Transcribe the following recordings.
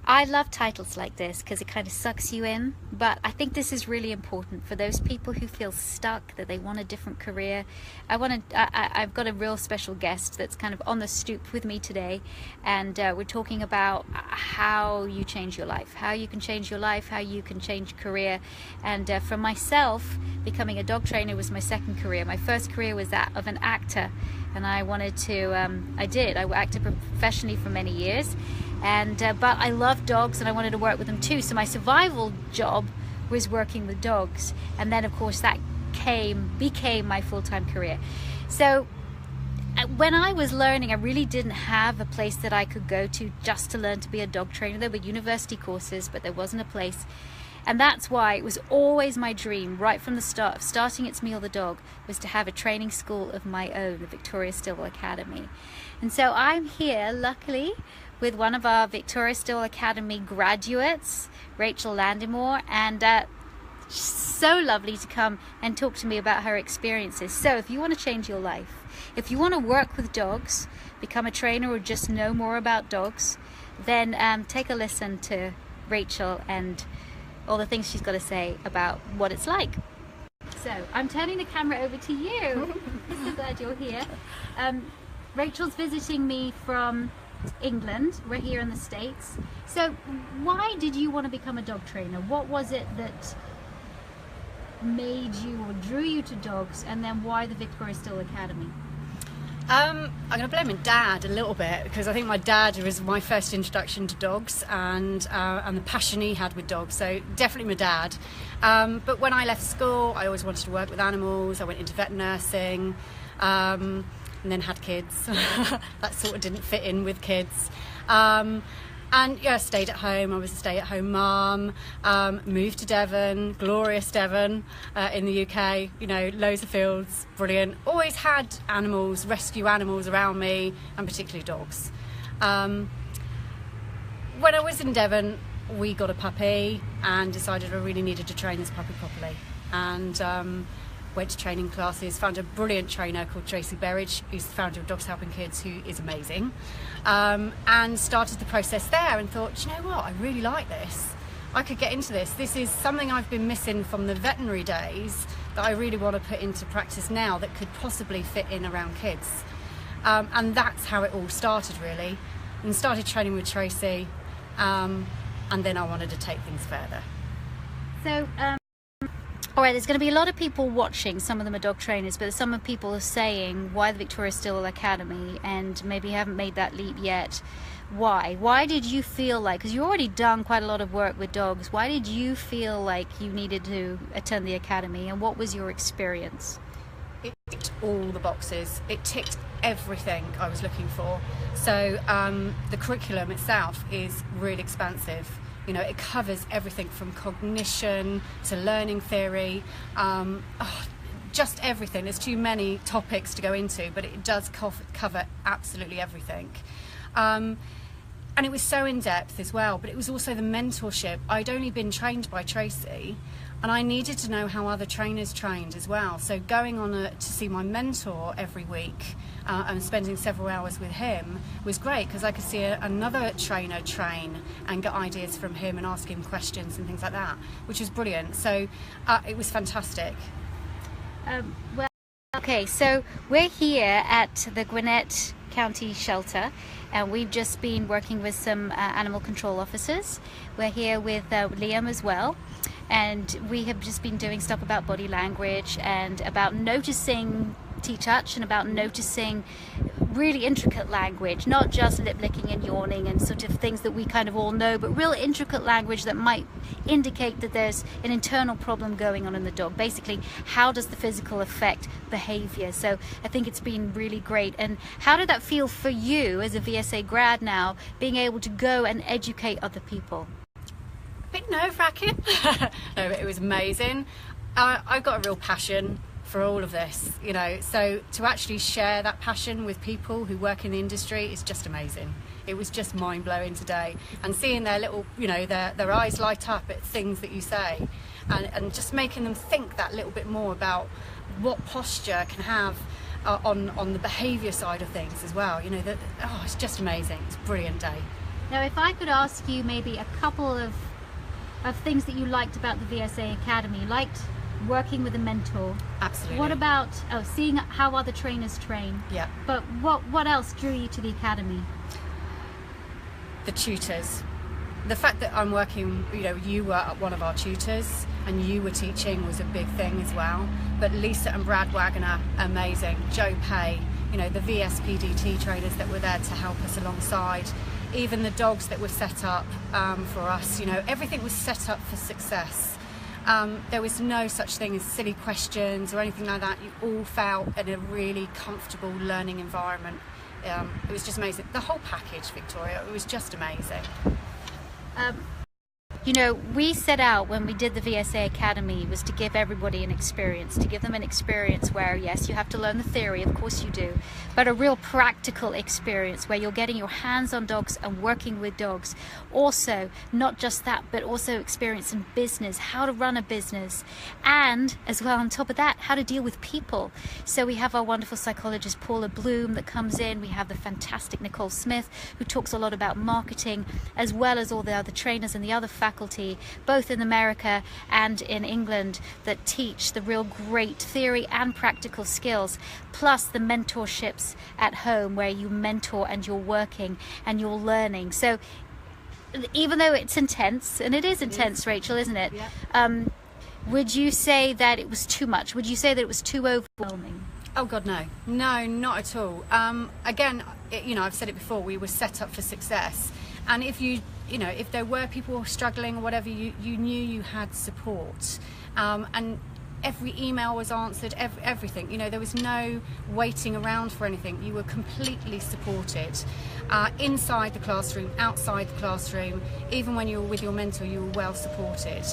I love titles like this because it kind of sucks you in, but I think this is really important for those people who feel stuck, that they want a different career. I've got a real special guest that's kind of on the stoop with me today, and we're talking about how you change your life, how you can change your life, how you can change career. And for myself, becoming a dog trainer was my second career. My first career was that of an actor, and I wanted to, I acted professionally for many years. But I love dogs and I wanted to work with them too. So my survival job was working with dogs. And then of course that became my full-time career. So when I was learning, I really didn't have a place that I could go to just to learn to be a dog trainer. There were university courses, but there wasn't a place. And that's why it was always my dream, right from the start, of starting It's Me or the Dog, was to have a training school of my own, the Victoria Stilwell Academy. And so I'm here, luckily, with one of our Victoria Stilwell Academy graduates, Rachel Landimore, and she's so lovely to come and talk to me about her experiences. So if you want to change your life, if you want to work with dogs, become a trainer, or just know more about dogs, then take a listen to Rachel and all the things she's got to say about what it's like. So I'm turning the camera over to you. I'm so glad you're here. Rachel's visiting me from England. We're here in the States. So why did you want to become a dog trainer? What was it that made you or drew you to dogs, and then why the Victoria Stilwell Academy? I'm going to blame my dad a little bit, because I think my dad was my first introduction to dogs, and the passion he had with dogs. So definitely my dad. But when I left school, I always wanted to work with animals. I went into vet nursing, and then had kids. That sort of didn't fit in with kids. And yeah, stayed at home. I was a stay-at-home mum. Moved to Devon, glorious Devon, in the UK. You know, loads of fields, brilliant. Always had animals, rescue animals around me, and particularly dogs. When I was in Devon, we got a puppy and decided I really needed to train this puppy properly. And went to training classes, found a brilliant trainer called Tracy Berridge, who's the founder of Dogs Helping Kids, who is amazing, and started the process there and thought, you know what, I really like this. I could get into this. This is something I've been missing from the veterinary days that I really want to put into practice now that could possibly fit in around kids. And that's how it all started, really. And started training with Tracy, and then I wanted to take things further. So, all right, there's going to be a lot of people watching. Some of them are dog trainers, but some of people are saying, why the Victoria Stilwell Academy? And maybe you haven't made that leap yet. Why? Why did you feel like, because you've already done quite a lot of work with dogs, why did you feel like you needed to attend the academy, and what was your experience? It ticked all the boxes. It ticked everything I was looking for. So the curriculum itself is really expansive. You know, it covers everything from cognition to learning theory, just everything. There's too many topics to go into, but it does cover absolutely everything. And it was so in-depth as well, but it was also the mentorship. I'd only been trained by Tracy, and I needed to know how other trainers trained as well. So going on to see my mentor every week and spending several hours with him was great, because I could see another trainer train and get ideas from him and ask him questions and things like that, which was brilliant. So it was fantastic. Well, okay, so we're here at the Gwinnett County Shelter, and we've just been working with some animal control officers. We're here with Liam as well, and we have just been doing stuff about body language and about noticing T-touch and about noticing really intricate language, not just lip licking and yawning and sort of things that we kind of all know, but real intricate language that might indicate that there's an internal problem going on in the dog. Basically, how does the physical affect behavior? So I think it's been really great. And how did that feel for you as a VSA grad now, being able to go and educate other people? A bit nerve-wracking. No, but it was amazing. I've got a real passion for all of this, you know, so to actually share that passion with people who work in the industry is just amazing. It was just mind-blowing today, and seeing their little, you know, their eyes light up at things that you say, and just making them think that little bit more about what posture can have on the behaviour side of things as well. You know, it's just amazing. It's a brilliant day. Now, if I could ask you maybe a couple of things that you liked about the VSA Academy. You liked working with a mentor. Absolutely. What about seeing how other trainers train? Yeah. But what else drew you to the academy? The tutors. The fact that I'm working, you were one of our tutors and you were teaching was a big thing as well. But Lisa and Brad Wagner, amazing. Joe Pay, the VSPDT trainers that were there to help us alongside. Even the dogs that were set up for us, everything was set up for success. There was no such thing as silly questions or anything like that. You all felt in a really comfortable learning environment. It was just amazing. The whole package, Victoria, it was just amazing. We set out when we did the VSA Academy was to give everybody an experience, to give them an experience where, yes, you have to learn the theory, of course you do, but a real practical experience where you're getting your hands on dogs and working with dogs. Also, not just that, but also experience in business, how to run a business, and as well on top of that, how to deal with people. So we have our wonderful psychologist Paula Bloom that comes in, we have the fantastic Nicole Smith who talks a lot about marketing, as well as all the other trainers and the other faculty, both in America and in England, that teach the real great theory and practical skills, plus the mentorships at home where you mentor and you're working and you're learning. So even though it's intense, and it is intense, Rachel, isn't it? Yeah. Would you say that it was too much? Would you say that it was too overwhelming? Oh God, no, not at all. Again, I've said it before, we were set up for success. And if if there were people struggling or whatever, you knew you had support. And every email was answered, everything. There was no waiting around for anything. You were completely supported. Inside the classroom, outside the classroom, even when you were with your mentor, you were well supported.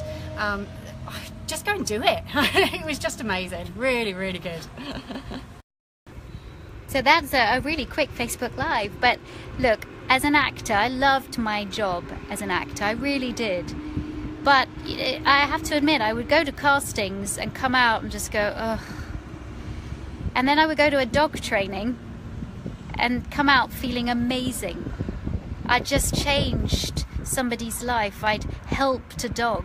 Just go and do it. It was just amazing. Really, really good. So that's a really quick Facebook Live. But look, as an actor, I loved my job as an actor. I really did. But I have to admit, I would go to castings and come out and just go, ugh. And then I would go to a dog training and come out feeling amazing. I just changed somebody's life. I'd helped a dog.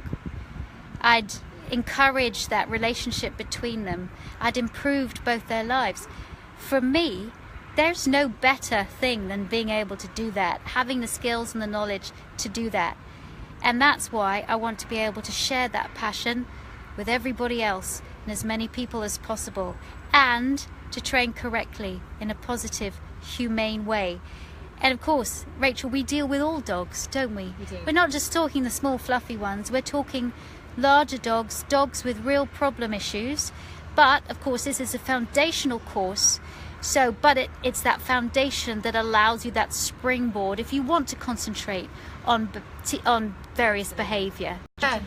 I'd encouraged that relationship between them. I'd improved both their lives. For me, there's no better thing than being able to do that, having the skills and the knowledge to do that. And that's why I want to be able to share that passion with everybody else and as many people as possible, and to train correctly in a positive, humane way. And of course, Rachel, we deal with all dogs, don't we? We do. We're not just talking the small fluffy ones, we're talking larger dogs, dogs with real problem issues. But of course, this is a foundational course. But it's that foundation that allows you that springboard if you want to concentrate on various behaviour. Yeah,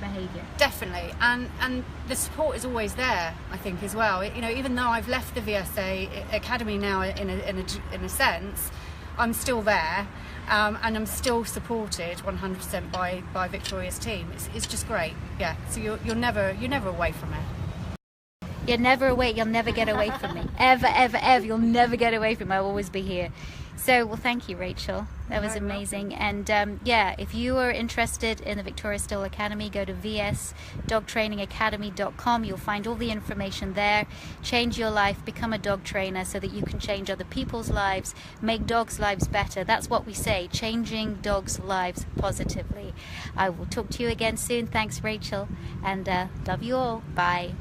definitely, and the support is always there, I think, as well. Even though I've left the VSA Academy now, in a sense, I'm still there, and I'm still supported 100% by Victoria's team. It's just great. Yeah, so you're never away from it. You're never away. You'll never get away from me. Ever, ever, ever. You'll never get away from me. I'll always be here. So, well, thank you, Rachel. That was amazing. And yeah, if you are interested in the Victoria Stilwell Academy, go to vsdogtrainingacademy.com. You'll find all the information there. Change your life, become a dog trainer so that you can change other people's lives, make dogs' lives better. That's what we say, changing dogs' lives positively. I will talk to you again soon. Thanks, Rachel. And love you all. Bye.